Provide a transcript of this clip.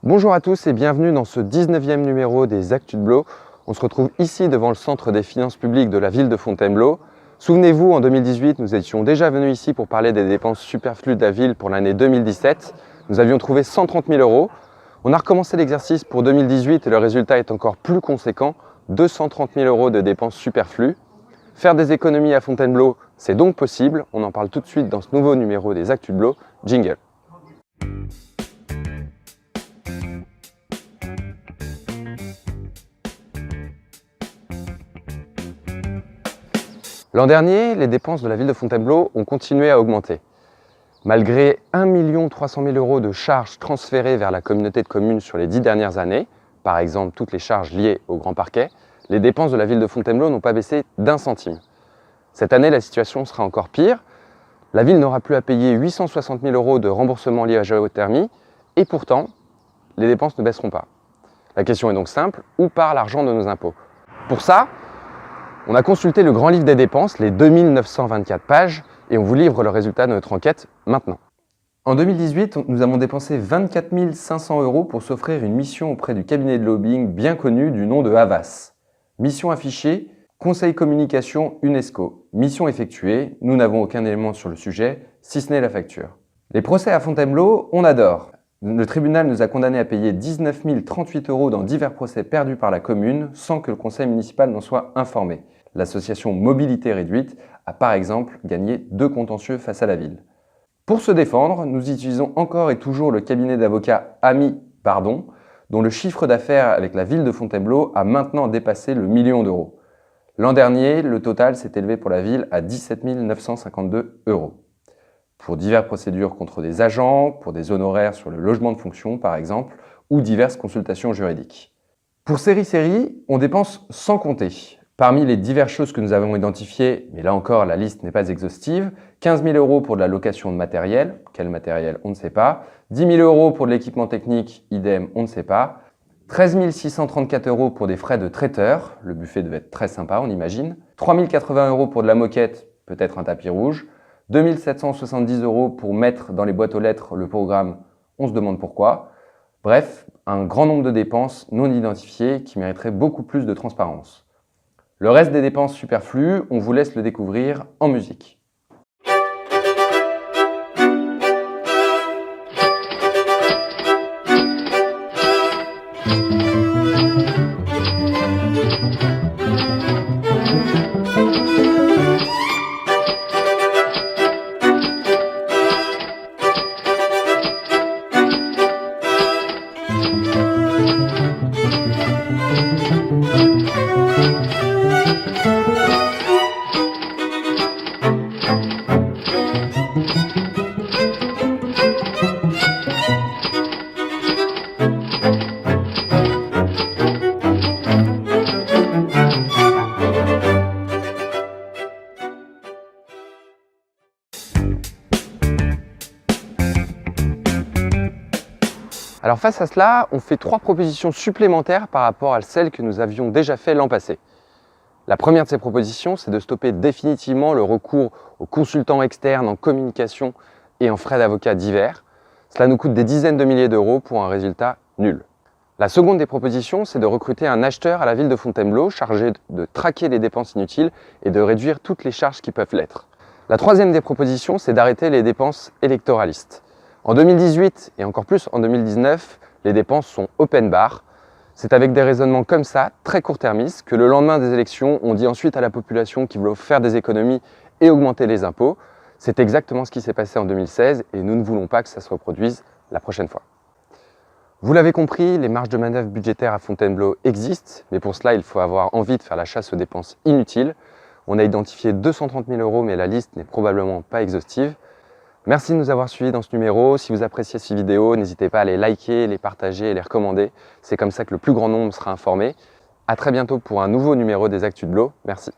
Bonjour à tous et bienvenue dans ce 19e numéro des Actus de Blo. On se retrouve ici devant le centre des finances publiques de la ville de Fontainebleau. Souvenez-vous, en 2018, nous étions déjà venus ici pour parler des dépenses superflues de la ville pour l'année 2017. Nous avions trouvé 130 000 €. On a recommencé l'exercice pour 2018 et le résultat est encore plus conséquent, 230 000 € de dépenses superflues. Faire des économies à Fontainebleau, c'est donc possible. On en parle tout de suite dans ce nouveau numéro des Actus de Blo. Jingle. L'an dernier, les dépenses de la ville de Fontainebleau ont continué à augmenter. Malgré 1 300 000 € de charges transférées vers la communauté de communes sur les 10 dernières années, par exemple toutes les charges liées au Grand Parquet, les dépenses de la ville de Fontainebleau n'ont pas baissé d'1 centime. Cette année, la situation sera encore pire. La ville n'aura plus à payer 860 000 € de remboursement lié à la géothermie, et pourtant, les dépenses ne baisseront pas. La question est donc simple, où part l'argent de nos impôts? Pour ça, on a consulté le grand livre des dépenses, les 2924 pages, et on vous livre le résultat de notre enquête maintenant. En 2018, nous avons dépensé 24 500 € pour s'offrir une mission auprès du cabinet de lobbying bien connu du nom de Havas. Mission affichée, Conseil communication UNESCO. Mission effectuée, nous n'avons aucun élément sur le sujet, si ce n'est la facture. Les procès à Fontainebleau, on adore. Le tribunal nous a condamnés à payer 19 038 € dans divers procès perdus par la commune sans que le conseil municipal n'en soit informé. L'association Mobilité Réduite a par exemple gagné 2 contentieux face à la ville. Pour se défendre, nous utilisons encore et toujours le cabinet d'avocats Ami Pardon, dont le chiffre d'affaires avec la ville de Fontainebleau a maintenant dépassé le million d'euros. L'an dernier, le total s'est élevé pour la ville à 17 952 €. Pour diverses procédures contre des agents, pour des honoraires sur le logement de fonction par exemple, ou diverses consultations juridiques. Pour série, on dépense sans compter. Parmi les diverses choses que nous avons identifiées, mais là encore la liste n'est pas exhaustive, 15 000 € pour de la location de matériel, quel matériel on ne sait pas, 10 000 € pour de l'équipement technique, idem on ne sait pas, 13 634 € pour des frais de traiteur, le buffet devait être très sympa on imagine, 3 080 € pour de la moquette, peut-être un tapis rouge, 2 770 € pour mettre dans les boîtes aux lettres le programme, on se demande pourquoi. Bref, un grand nombre de dépenses non identifiées qui mériteraient beaucoup plus de transparence. Le reste des dépenses superflues, on vous laisse le découvrir en musique. Alors face à cela, on fait 3 propositions supplémentaires par rapport à celles que nous avions déjà fait l'an passé. La première de ces propositions, c'est de stopper définitivement le recours aux consultants externes en communication et en frais d'avocat divers. Cela nous coûte des dizaines de milliers d'euros pour un résultat nul. La seconde des propositions, c'est de recruter un acheteur à la ville de Fontainebleau chargé de traquer les dépenses inutiles et de réduire toutes les charges qui peuvent l'être. La troisième des propositions, c'est d'arrêter les dépenses électoralistes. En 2018 et encore plus en 2019, les dépenses sont open bar. C'est avec des raisonnements comme ça, très court-termistes, que le lendemain des élections, on dit ensuite à la population qu'il veut faire des économies et augmenter les impôts. C'est exactement ce qui s'est passé en 2016 et nous ne voulons pas que ça se reproduise la prochaine fois. Vous l'avez compris, les marges de manœuvre budgétaires à Fontainebleau existent, mais pour cela, il faut avoir envie de faire la chasse aux dépenses inutiles. On a identifié 230 000 €, mais la liste n'est probablement pas exhaustive. Merci de nous avoir suivis dans ce numéro. Si vous appréciez ces vidéos, n'hésitez pas à les liker, les partager et les recommander. C'est comme ça que le plus grand nombre sera informé. À très bientôt pour un nouveau numéro des Actus de Blo. Merci.